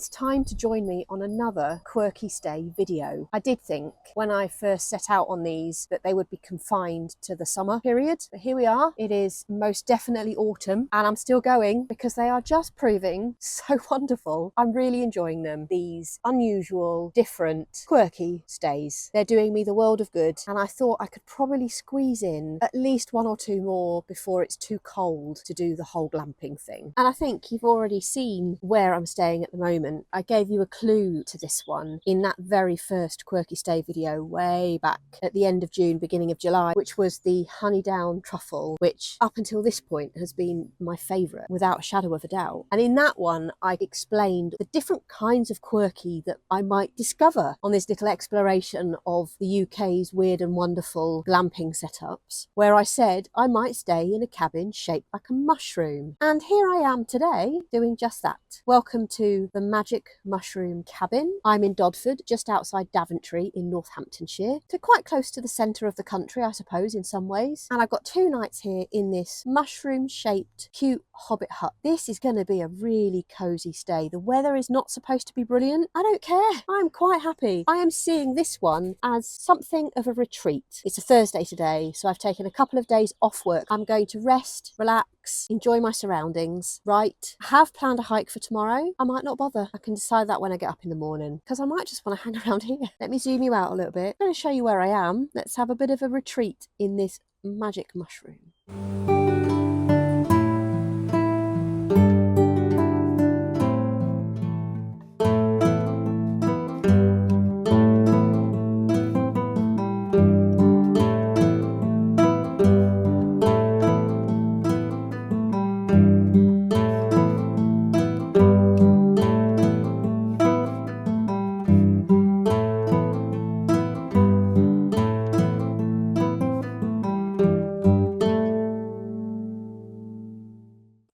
it's time to join me on another Quirky Stay video. I did think when I first set out on these that they would be confined to the summer period, but here we are. It is most definitely autumn and I'm still going because they are just proving so wonderful. I'm really enjoying them. These unusual, different, quirky stays. They're doing me the world of good, and I thought I could probably squeeze in at least one or two more before it's too cold to do the whole glamping thing. And I think you've already seen where I'm staying at the moment. I gave you a clue to this one in that very first Quirky Stay video way back at the end of June, beginning of July, which was the honey down truffle, which up until this point has been my favourite without a shadow of a doubt. And in that one I explained the different kinds of quirky that I might discover on this little exploration of the UK's weird and wonderful glamping setups, where I said I might stay in a cabin shaped like a mushroom. And here I am today doing just that. Welcome to the Magic Mushroom Cabin. I'm in Dodford, just outside Daventry in Northamptonshire, so quite close to the centre of the country, I suppose, in some ways. And I've got 2 nights here in this mushroom-shaped, cute hobbit hut. This is going to be a really cosy stay. The weather is not supposed to be brilliant. I don't care. I'm quite happy. I am seeing this one as something of a retreat. It's a Thursday today, so I've taken a couple of days off work. I'm going to rest, relax, enjoy my surroundings, write. I have planned a hike for tomorrow. I might not bother. I can decide that when I get up in the morning, because I might just want to hang around here. Let me zoom you out a little bit. I'm going to show you where I am. Let's have a bit of a retreat in this magic mushroom.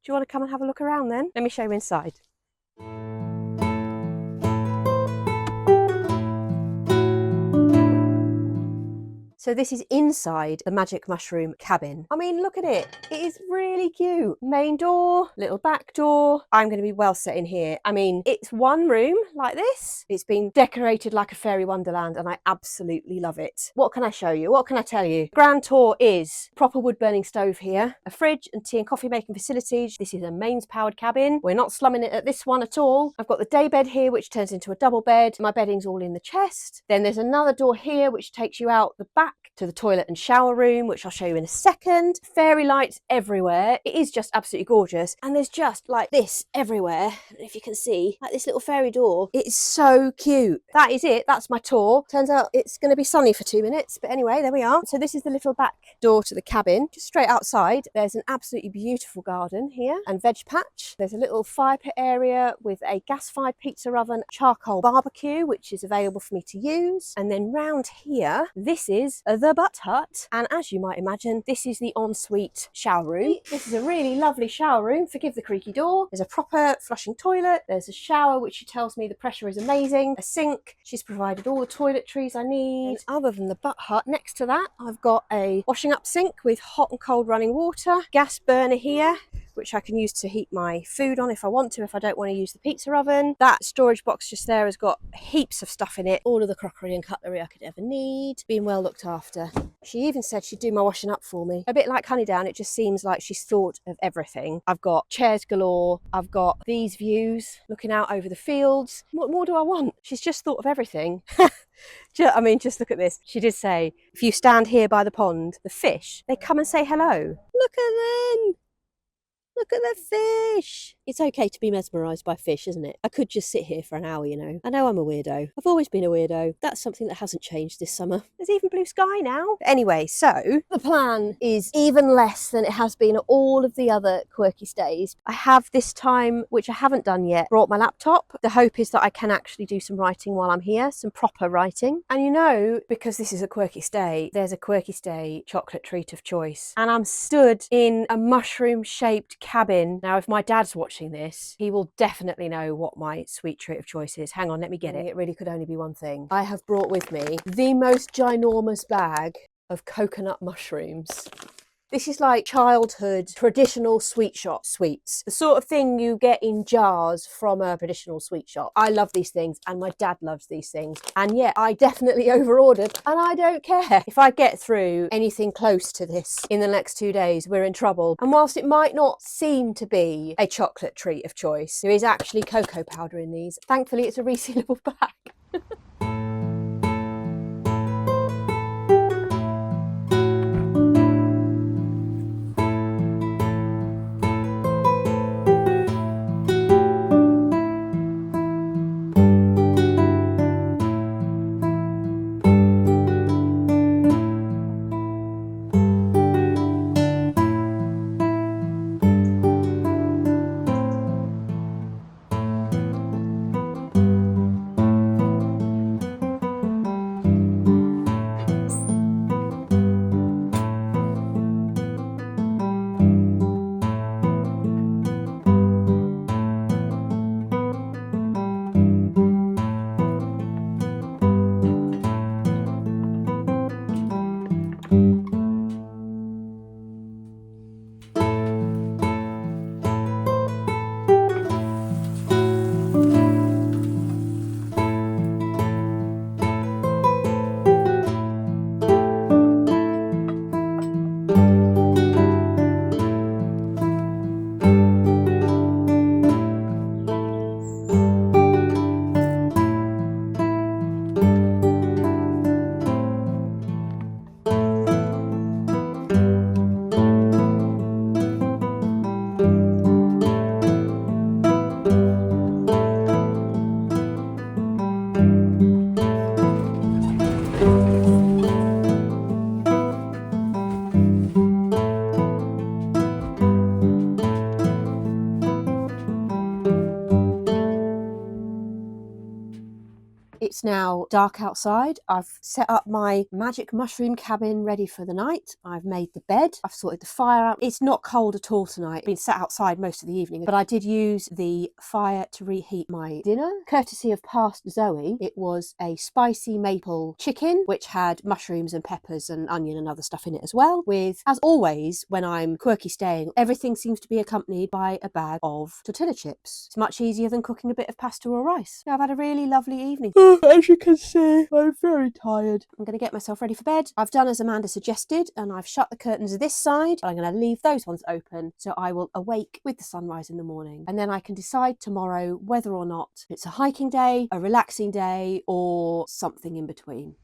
Do you want to come and have a look around then? Let me show you inside. So this is inside the Magic Mushroom Cabin. I mean, look at it. It is really cute. Main door, little back door. I'm going to be well set in here. I mean, it's one room like this. It's been decorated like a fairy wonderland and I absolutely love it. What can I show you? What can I tell you? Grand tour is proper wood burning stove here, a fridge and tea and coffee making facilities. This is a mains powered cabin. We're not slumming it at this one at all. I've got the day bed here, which turns into a double bed. My bedding's all in the chest. Then there's another door here, which takes you out the back to the toilet and shower room, which I'll show you in a second. Fairy lights everywhere. It is just absolutely gorgeous. And there's just like this everywhere. I don't know if you can see, like this little fairy door. It is so cute. That is it. That's my tour. Turns out it's going to be sunny for 2 minutes. But anyway, there we are. So this is the little back door to the cabin. Just straight outside, there's an absolutely beautiful garden here and veg patch. There's a little fire pit area with a gas-fired pizza oven, charcoal barbecue, which is available for me to use. And then round here, this is the butt hut, and as you might imagine, this is the ensuite shower room. This is a really lovely shower room. Forgive the creaky door. There's a proper flushing toilet. There's a shower, which she tells me the pressure is amazing. A sink. She's provided all the toiletries I need. And other than the butt hut, next to that, I've got a washing up sink with hot and cold running water. Gas burner here, which I can use to heat my food on if I want to, if I don't want to use the pizza oven. That storage box just there has got heaps of stuff in it. All of the crockery and cutlery I could ever need. Being well looked after. She even said she'd do my washing up for me. A bit like Honeydown, it just seems like she's thought of everything. I've got chairs galore. I've got these views looking out over the fields. What more do I want? She's just thought of everything. I mean, just look at this. She did say, if you stand here by the pond, the fish, they come and say hello. Look at them. Look at the fish. It's okay to be mesmerised by fish, isn't it? I could just sit here for an hour, you know. I know I'm a weirdo. I've always been a weirdo. That's something that hasn't changed this summer. There's even blue sky now. Anyway, so the plan is even less than it has been at all of the other Quirky Stays. I have this time, which I haven't done yet, brought my laptop. The hope is that I can actually do some writing while I'm here, some proper writing. And you know, because this is a Quirky Stay, there's a Quirky Stay chocolate treat of choice. And I'm stood in a mushroom-shaped cabin. Now, if my dad's watching this, he will definitely know what my sweet treat of choice is. Hang on, let me get it. It really could only be one thing. I have brought with me the most ginormous bag of coconut mushrooms. This is like childhood traditional sweet shop sweets. The sort of thing you get in jars from a traditional sweet shop. I love these things and my dad loves these things. And yeah, I definitely overordered and I don't care. If I get through anything close to this in the next 2 days, we're in trouble. And whilst it might not seem to be a chocolate treat of choice, there is actually cocoa powder in these. Thankfully, it's a resealable bag. It's now dark outside. I've set up my magic mushroom cabin ready for the night. I've made the bed. I've sorted the fire out. It's not cold at all tonight. I've been sat outside most of the evening, but I did use the fire to reheat my dinner. Courtesy of past Zoe, it was a spicy maple chicken, which had mushrooms and peppers and onion and other stuff in it as well, with, as always, when I'm quirky staying, everything seems to be accompanied by a bag of tortilla chips. It's much easier than cooking a bit of pasta or rice. Now, I've had a really lovely evening. As you can see, I'm very tired. I'm going to get myself ready for bed. I've done as Amanda suggested, and I've shut the curtains this side, but I'm going to leave those ones open so I will awake with the sunrise in the morning. And then I can decide tomorrow whether or not it's a hiking day, a relaxing day, or something in between.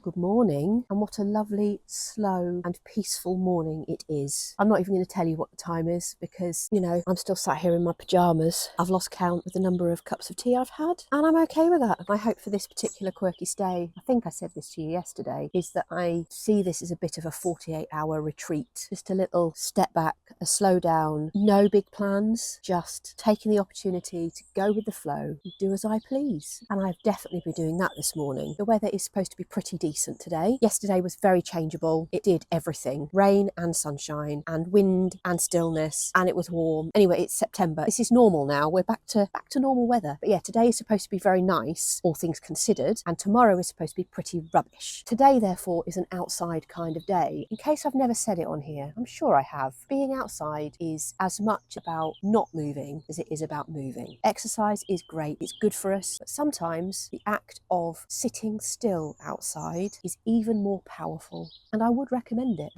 Good morning, and what a lovely, slow and peaceful morning it is. I'm not even going to tell you what the time is because, you know, I'm still sat here in my pyjamas. I've lost count of the number of cups of tea I've had, and I'm okay with that. My hope for this particular quirky stay, I think I said this to you yesterday, is that I see this as a bit of a 48-hour retreat. Just a little step back, a slow down, no big plans, just taking the opportunity to go with the flow and do as I please. And I've definitely been doing that this morning. The weather is supposed to be pretty decent today. Yesterday was very changeable. It did everything. Rain and sunshine and wind and stillness, and it was warm. Anyway, it's September. This is normal now. We're back to normal weather. But yeah, today is supposed to be very nice, all things considered, and tomorrow is supposed to be pretty rubbish. Today, therefore, is an outside kind of day. In case I've never said it on here, I'm sure I have. Being outside is as much about not moving as it is about moving. Exercise is great. It's good for us, but sometimes the act of sitting still outside is even more powerful, and I would recommend it.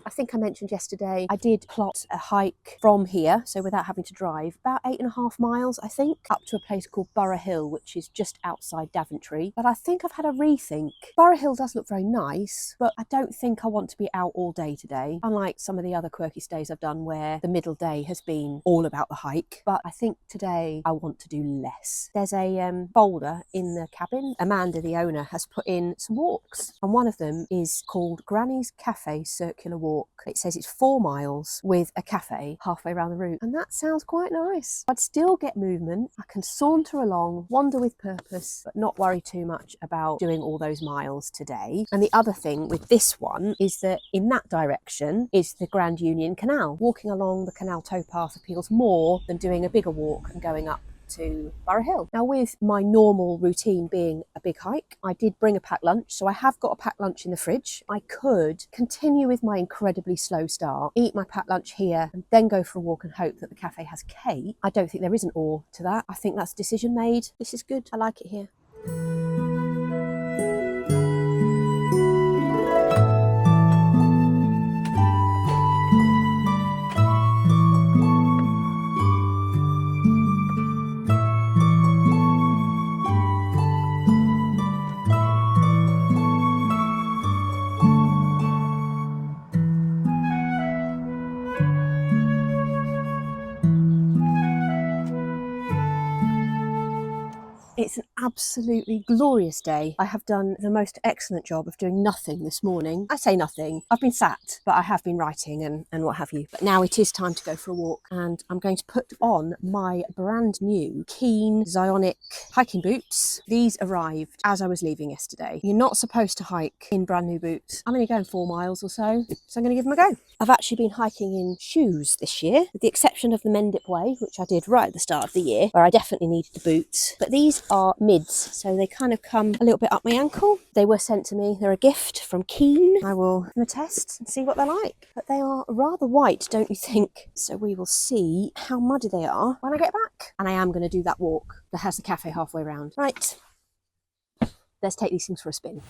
I think I mentioned yesterday I did plot a hike from here, so without having to drive, about 8.5 miles, I think, up to a place called Borough Hill, which is just outside Daventry. But I think I've had a rethink. Borough Hill does look very nice, but I don't think I want to be out all day today, unlike some of the other quirky stays I've done where the middle day has been all about the hike. But I think today I want to do less. There's a folder in the cabin. Amanda, the owner, has put in some walks, and one of them is called Granny's Cafe Circular Walk. It says it's 4 miles with a cafe halfway around the route, and that sounds quite nice. I'd still get movement. I can saunter along, wander with purpose, but not worry too much about doing all those miles today. And the other thing with this one is that in that direction is the Grand Union Canal. Walking along the canal towpath appeals more than doing a bigger walk and going up to Borough Hill. Now, with my normal routine being a big hike, I did bring a packed lunch, so I have got a packed lunch in the fridge. I could continue with my incredibly slow start, eat my packed lunch here, and then go for a walk and hope that the cafe has cake. I don't think there is an or to that. I think that's a decision made. This is good. I like it here. It's an absolutely glorious day. I have done the most excellent job of doing nothing this morning. I say nothing. I've been sat, but I have been writing and what have you. But now it is time to go for a walk, and I'm going to put on my brand new Keen Zionic hiking boots. These arrived as I was leaving yesterday. You're not supposed to hike in brand new boots. I'm only going 4 miles or so I'm going to give them a go. I've actually been hiking in shoes this year, with the exception of the Mendip Way, which I did right at the start of the year, where I definitely needed the boots. But these are mids, so they kind of come a little bit up my ankle. They were sent to me. They're a gift from Keen. I will test and see what they're like. But they are rather white, don't you think? So we will see how muddy they are when I get back. And I am going to do that walk that has the cafe halfway round. Right, let's take these things for a spin.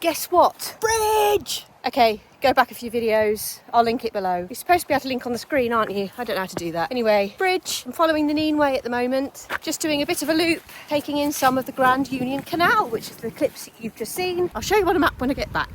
Guess what? Bridge! Okay, go back a few videos. I'll link it below. You're supposed to be able to link on the screen, aren't you? I don't know how to do that. Anyway, bridge. I'm following the Neen Way at the moment. Just doing a bit of a loop, taking in some of the Grand Union Canal, which is the clips that you've just seen. I'll show you on a map when I get back.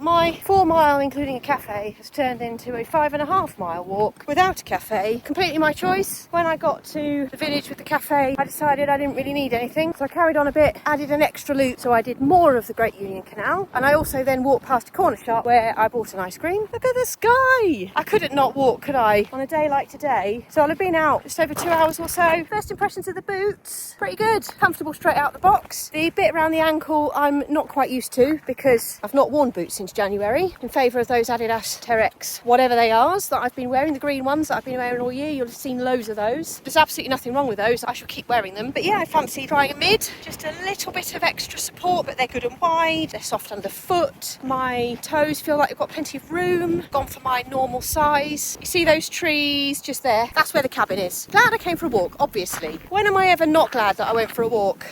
My 4 mile, including a cafe, has turned into a 5.5 mile walk without a cafe. Completely my choice. When I got to the village with the cafe, I decided I didn't really need anything, so I carried on a bit, added an extra loop, so I did more of the Great Union Canal, and I also then walked past a corner shop where I bought an ice cream. Look at the sky! I couldn't not walk, could I, on a day like today? So I'll have been out just over 2 hours or so. First impressions of the boots, pretty good. Comfortable straight out the box. The bit around the ankle I'm not quite used to because I've not worn boots since January, in favour of those Adidas Terex, whatever they are, that I've been wearing, the green ones that I've been wearing all year. You'll have seen loads of those. There's absolutely nothing wrong with those. I shall keep wearing them. But yeah, I fancy trying a mid. Just a little bit of extra support, but they're good and wide. They're soft underfoot. My toes feel like they've got plenty of room. Gone for my normal size. You see those trees just there? That's where the cabin is. Glad I came for a walk, obviously. When am I ever not glad that I went for a walk?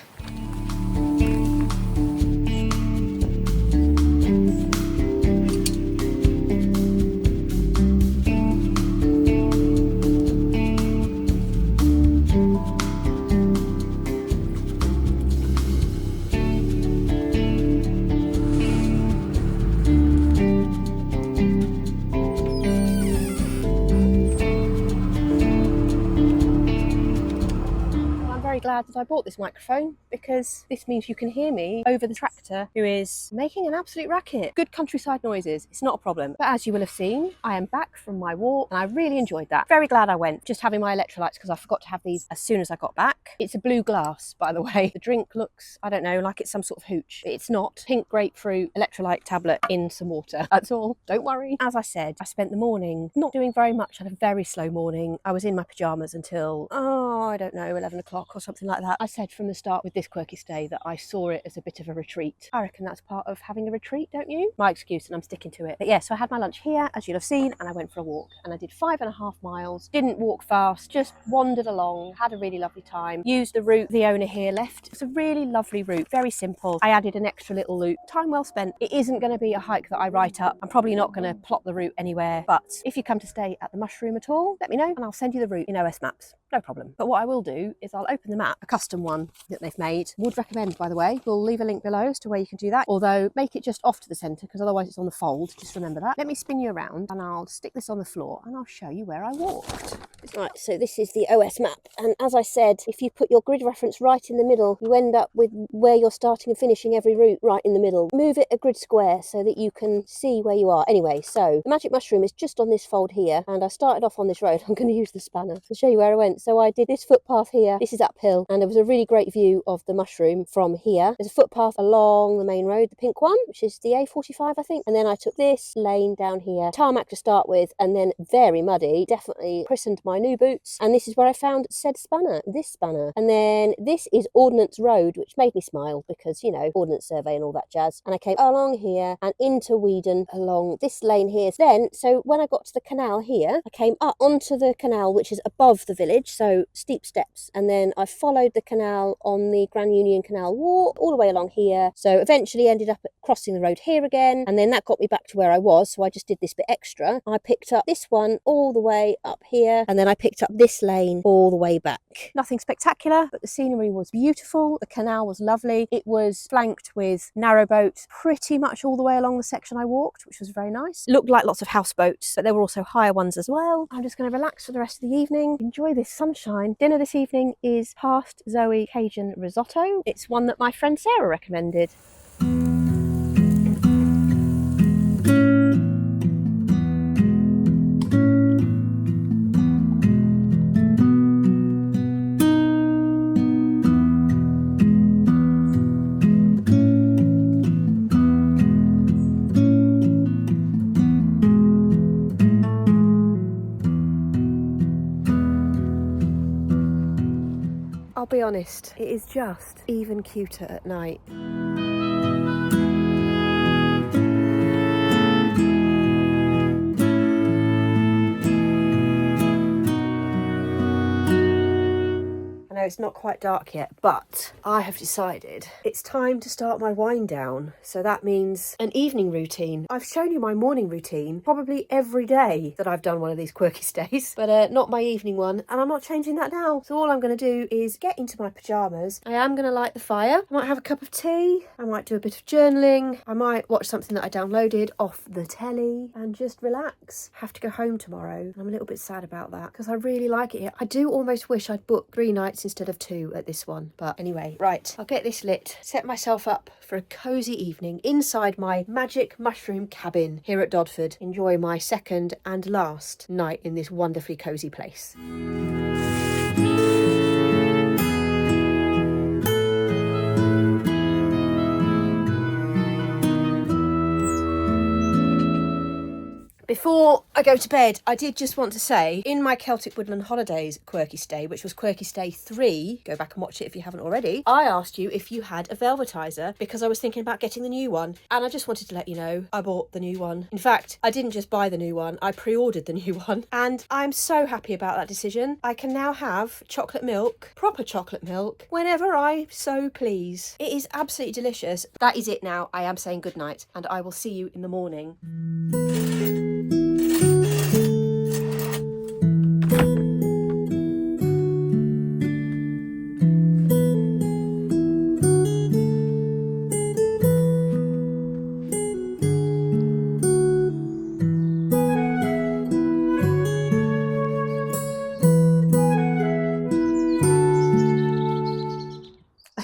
glad that I bought this microphone, because this means you can hear me over the tractor, who is making an absolute racket. Good countryside noises, it's not a problem. But as you will have seen, I am back from my walk and I really enjoyed that. Very glad I went. Just having my electrolytes, because I forgot to have these as soon as I got back. It's a blue glass, by the way. The drink looks, I don't know, like it's some sort of hooch. It's not. Pink grapefruit electrolyte tablet in some water. That's all. Don't worry. As I said, I spent the morning not doing very much. I had a very slow morning. I was in my pyjamas until, I don't know, 11 o'clock or something like that. I said from the start with this Quirky Stay that I saw it as a bit of a retreat. I reckon that's part of having a retreat, don't you? My excuse, and I'm sticking to it. But yeah, so I had my lunch here, as you'll have seen, and I went for a walk. And I did 5.5 miles. Didn't walk fast, just wandered along, had a really lovely time. Used the route the owner here left. It's a really lovely route, very simple. I added an extra little loop. Time well spent. It isn't going to be a hike that I write up. I'm probably not going to plot the route anywhere, but if you come to stay at the Mushroom at all, let me know and I'll send you the route in OS Maps. No problem. But what I will do is I'll open the map, a custom one that they've made. Would recommend, by the way. We'll leave a link below as to where you can do that. Although, make it just off to the centre, because otherwise it's on the fold. Just remember that. Let me spin you around and I'll stick this on the floor and I'll show you where I walked. Right, so this is the OS map. And as I said, if you put your grid reference right in the middle, you end up with where you're starting and finishing every route right in the middle. Move it a grid square so that you can see where you are. Anyway, so the Magic Mushroom is just on this fold here. And I started off on this road. I'm going to use the spanner to show you where I went. So I did this footpath here. This is uphill, and there was a really great view of the Mushroom from here. There's a footpath along the main road, the pink one, which is the A45, I think. And then I took this lane down here, tarmac to start with, and then very muddy, definitely christened my new boots. And this is where I found said spanner, this spanner. And then this is Ordnance Road, which made me smile because, you know, Ordnance Survey and all that jazz. And I came along here and into Weedon along this lane here. Then, so when I got to the canal here, I came up onto the canal, which is above the village, so steep steps, and then I followed the canal on the Grand Union Canal walk all the way along here, so eventually ended up crossing the road here again, and then that got me back to where I was, so I just did this bit extra. I picked up this one all the way up here, and then I picked up this lane all the way back. Nothing spectacular, but the scenery was beautiful, the canal was lovely, it was flanked with narrowboats pretty much all the way along the section I walked, which was very nice. It looked like lots of houseboats, but there were also higher ones as well. I'm just going to relax for the rest of the evening, enjoy this sunshine. Dinner this evening is Past Zoe Cajun risotto. It's one that my friend Sarah recommended. I'll be honest, it is just even cuter at night. I know it's not quite dark yet, but I have decided it's time to start my wind down. So that means an evening routine. I've shown you my morning routine probably every day that I've done one of these Quirky Stays, but not my evening one, and I'm not changing that now. So all I'm going to do is get into my pyjamas. I am going to light the fire. I might have a cup of tea. I might do a bit of journaling. I might watch something that I downloaded off the telly and just relax. I have to go home tomorrow. I'm a little bit sad about that because I really like it here. I do almost wish I'd booked 3 nights instead of 2 at this one, but anyway, right, I'll get this lit, set myself up for a cosy evening inside my Magic Mushroom cabin here at Dodford. Enjoy my second and last night in this wonderfully cosy place. Before I go to bed, I did just want to say, in my Celtic Woodland Holidays Quirky Stay, which was Quirky Stay 3, go back and watch it if you haven't already, I asked you if you had a velvetizer because I was thinking about getting the new one. And I just wanted to let you know, I bought the new one. In fact, I didn't just buy the new one, I pre-ordered the new one. And I'm so happy about that decision. I can now have chocolate milk, proper chocolate milk, whenever I so please. It is absolutely delicious. That is it now. I am saying goodnight, and I will see you in the morning.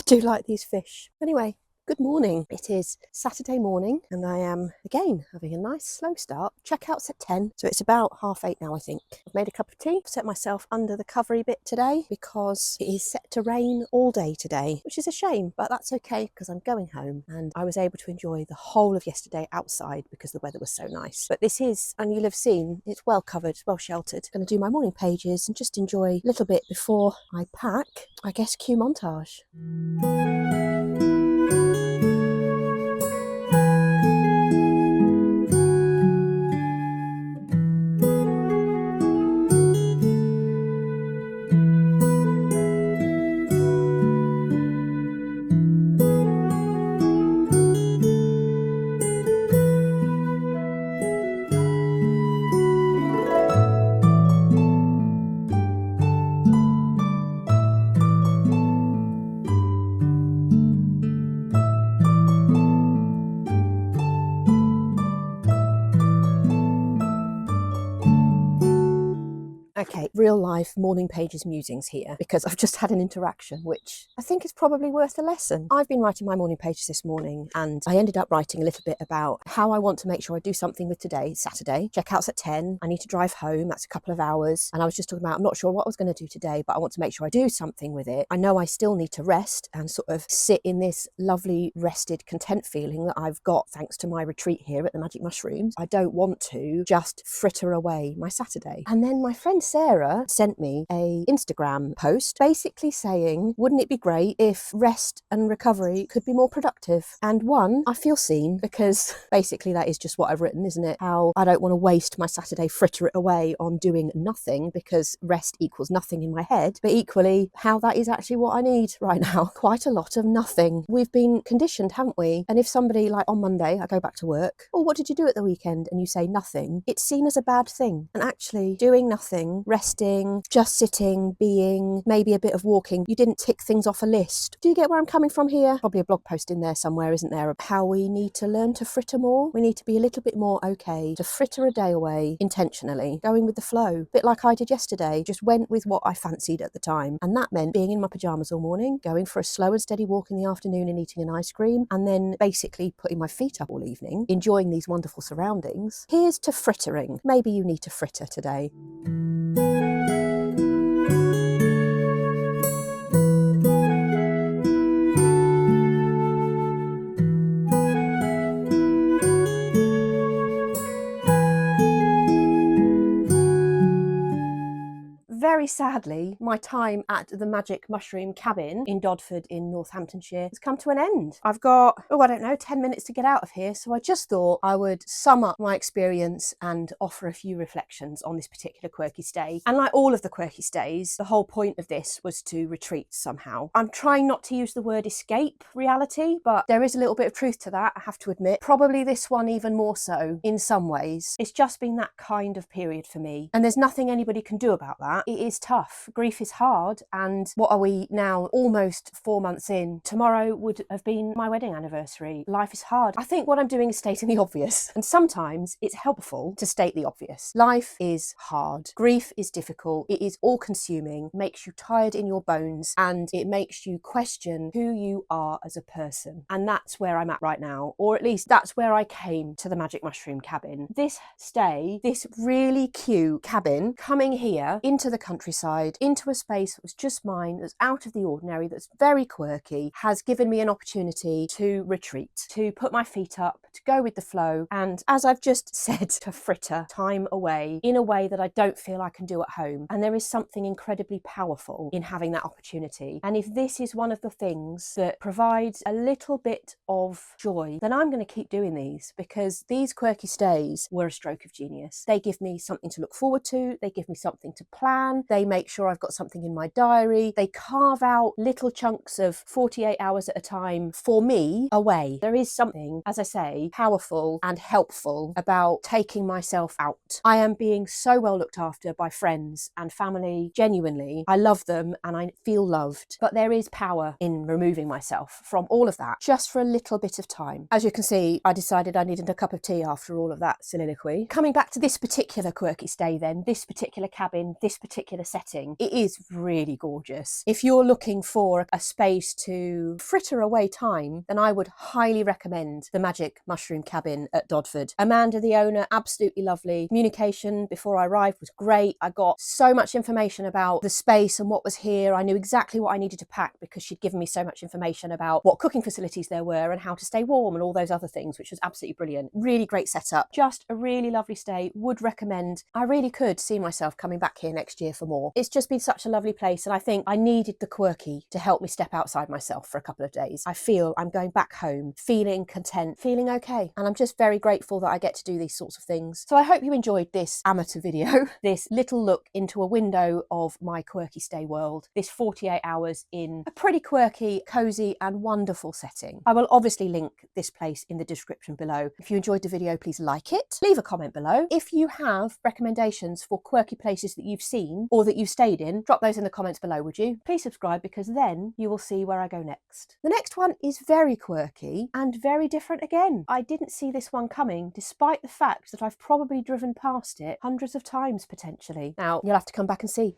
do like these fish. Anyway, good morning. It is Saturday morning and I am again having a nice slow start. Checkout's at 10, so it's about 8:30 now, I think. I've made a cup of tea, set myself under the covery bit today because it is set to rain all day today, which is a shame, but that's okay because I'm going home and I was able to enjoy the whole of yesterday outside because the weather was so nice. But this is, and you'll have seen, it's well covered, well sheltered. I'm going to do my morning pages and just enjoy a little bit before I pack. I guess cue montage. Okay, real life morning pages musings here because I've just had an interaction which I think is probably worth a lesson. I've been writing my morning pages this morning and I ended up writing a little bit about how I want to make sure I do something with today, Saturday. Checkout's at 10, I need to drive home, that's a couple of hours. And I was just talking about, I'm not sure what I was going to do today, but I want to make sure I do something with it. I know I still need to rest and sort of sit in this lovely rested content feeling that I've got thanks to my retreat here at the Magic Mushrooms. I don't want to just fritter away my Saturday. And then my friend Sarah sent me a Instagram post basically saying, wouldn't it be great if rest and recovery could be more productive? And one, I feel seen because basically that is just what I've written, isn't it? How I don't want to waste my Saturday, fritter it away on doing nothing because rest equals nothing in my head, but equally how that is actually what I need right now. Quite a lot of nothing. We've been conditioned, haven't we? And if somebody, like on Monday, I go back to work, oh, what did you do at the weekend? And you say nothing, it's seen as a bad thing. And actually doing nothing, resting, just sitting, being, maybe a bit of walking, you didn't tick things off a list. Do you get where I'm coming from here? Probably a blog post in there somewhere, isn't there, of how we need to learn to fritter more. We need to be a little bit more okay to fritter a day away intentionally, going with the flow, a bit like I did yesterday, just went with what I fancied at the time. And that meant being in my pajamas all morning, going for a slow and steady walk in the afternoon and eating an ice cream, and then basically putting my feet up all evening, enjoying these wonderful surroundings. Here's to frittering. Maybe you need to fritter today. Very sadly, my time at the Magic Mushroom Cabin in Dodford in Northamptonshire has come to an end. I've got, I don't know, 10 minutes to get out of here, so I just thought I would sum up my experience and offer a few reflections on this particular quirky stay. And like all of the quirky stays, the whole point of this was to retreat somehow. I'm trying not to use the word escape reality, but there is a little bit of truth to that, I have to admit. Probably this one even more so in some ways. It's just been that kind of period for me, and there's nothing anybody can do about that. It is tough. Grief is hard. And what are we now, almost 4 months in? Tomorrow would have been my wedding anniversary. Life is hard. I think what I'm doing is stating the obvious. And sometimes it's helpful to state the obvious. Life is hard. Grief is difficult. It is all consuming, makes you tired in your bones, and it makes you question who you are as a person. And that's where I'm at right now. Or at least that's where I came to the Magic Mushroom Cabin. This stay, this really cute cabin, coming here into the countryside, into a space that was just mine, that's out of the ordinary, that's very quirky, has given me an opportunity to retreat, to put my feet up, to go with the flow, and as I've just said, to fritter time away in a way that I don't feel I can do at home. And there is something incredibly powerful in having that opportunity. And if this is one of the things that provides a little bit of joy, then I'm going to keep doing these, because these quirky stays were a stroke of genius. They give me something to look forward to, they give me something to plan, they make sure I've got something in my diary, they carve out little chunks of 48 hours at a time for me away. There is something, as I say, powerful and helpful about taking myself out. I am being so well looked after by friends and family, genuinely. I love them and I feel loved, but there is power in removing myself from all of that just for a little bit of time. As you can see, I decided I needed a cup of tea after all of that soliloquy. Coming back to this particular quirky stay then, this particular cabin, this particular setting, it is really gorgeous. If you're looking for a space to fritter away time, then I would highly recommend the Magic Mushroom Cabin at Dodford. Amanda, the owner, absolutely lovely. Communication before I arrived was great. I got so much information about the space and what was here. I knew exactly what I needed to pack because she'd given me so much information about what cooking facilities there were and how to stay warm and all those other things, which was absolutely brilliant. Really great setup. Just a really lovely stay. Would recommend. I really could see myself coming back here next year for more. It's just been such a lovely place, and I think I needed the Quirky to help me step outside myself for a couple of days. I feel I'm going back home, feeling content, feeling okay. And I'm just very grateful that I get to do these sorts of things. So I hope you enjoyed this amateur video, this little look into a window of my Quirky Stay world, this 48 hours in a pretty quirky, cozy and wonderful setting. I will obviously link this place in the description below. If you enjoyed the video, please like it. Leave a comment below. If you have recommendations for quirky places that you've seen or that you've stayed in, drop those in the comments below, would you? Please subscribe, because then you will see where I go next. The next one is very quirky and very different again. I didn't see this one coming, despite the fact that I've probably driven past it hundreds of times potentially. Now, you'll have to come back and see.